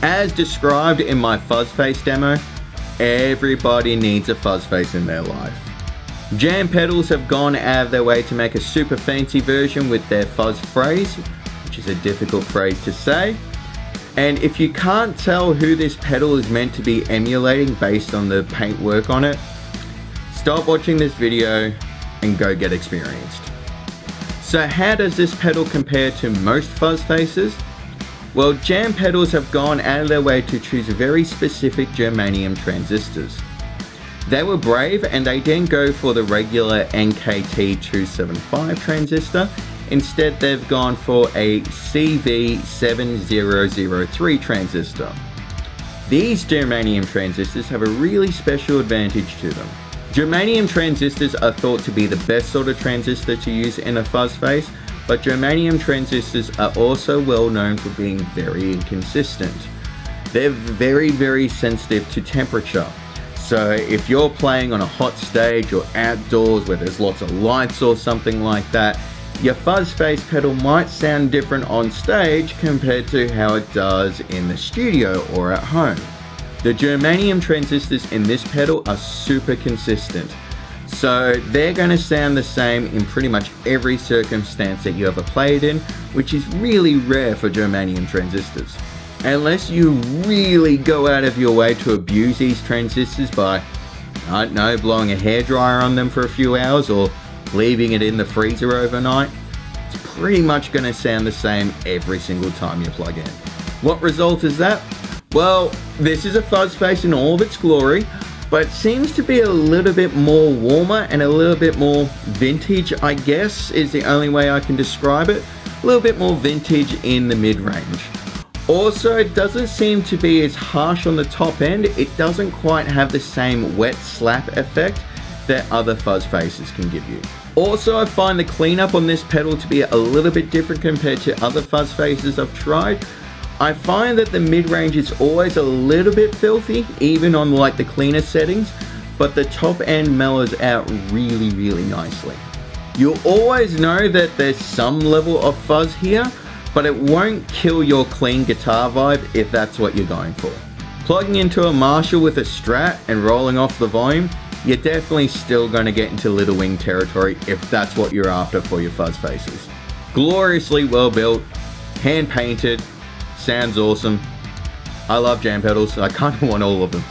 As described in my fuzz face demo, everybody needs a fuzz face in their life. Jam Pedals have gone out of their way to make a super fancy version with their fuzz phrase, which is a difficult phrase to say. And if you can't tell who this pedal is meant to be emulating based on the paintwork on it, stop watching this video and go get experienced. So how does this pedal compare to most fuzz faces? Well, Jam Pedals have gone out of their way to choose very specific germanium transistors. They were brave and they didn't go for the regular NKT275 transistor. Instead, they've gone for a CV7003 transistor. These germanium transistors have a really special advantage to them. Germanium transistors are thought to be the best sort of transistor to use in a fuzz face, but germanium transistors are also well known for being very inconsistent. They're very sensitive to temperature. So if you're playing on a hot stage or outdoors where there's lots of lights or something like that, your fuzz face pedal might sound different on stage compared to how it does in the studio or at home. The germanium transistors in this pedal are super consistent. So they're going to sound the same in pretty much every circumstance that you ever played in, which is really rare for germanium transistors. Unless you really go out of your way to abuse these transistors by, I don't know, blowing a hairdryer on them for a few hours or leaving it in the freezer overnight, it's pretty much going to sound the same every single time you plug in. What result is that? Well, this is a fuzz face in all of its glory, but it seems to be a little bit more warmer and a little bit more vintage, I guess, is the only way I can describe it. A little bit more vintage in the mid-range. Also, it doesn't seem to be as harsh on the top end. It doesn't quite have the same wet slap effect that other fuzz faces can give you. Also, I find the cleanup on this pedal to be a little bit different compared to other fuzz faces I've tried. I find that the mid-range is always a little bit filthy, even on like the cleaner settings, but the top end mellows out really nicely. You'll always know that there's some level of fuzz here, but it won't kill your clean guitar vibe if that's what you're going for. Plugging into a Marshall with a Strat and rolling off the volume, you're definitely still going to get into Little Wing territory if that's what you're after for your fuzz faces. Gloriously well built, hand painted, sounds awesome. I love Jam Pedals, I kind of want all of them.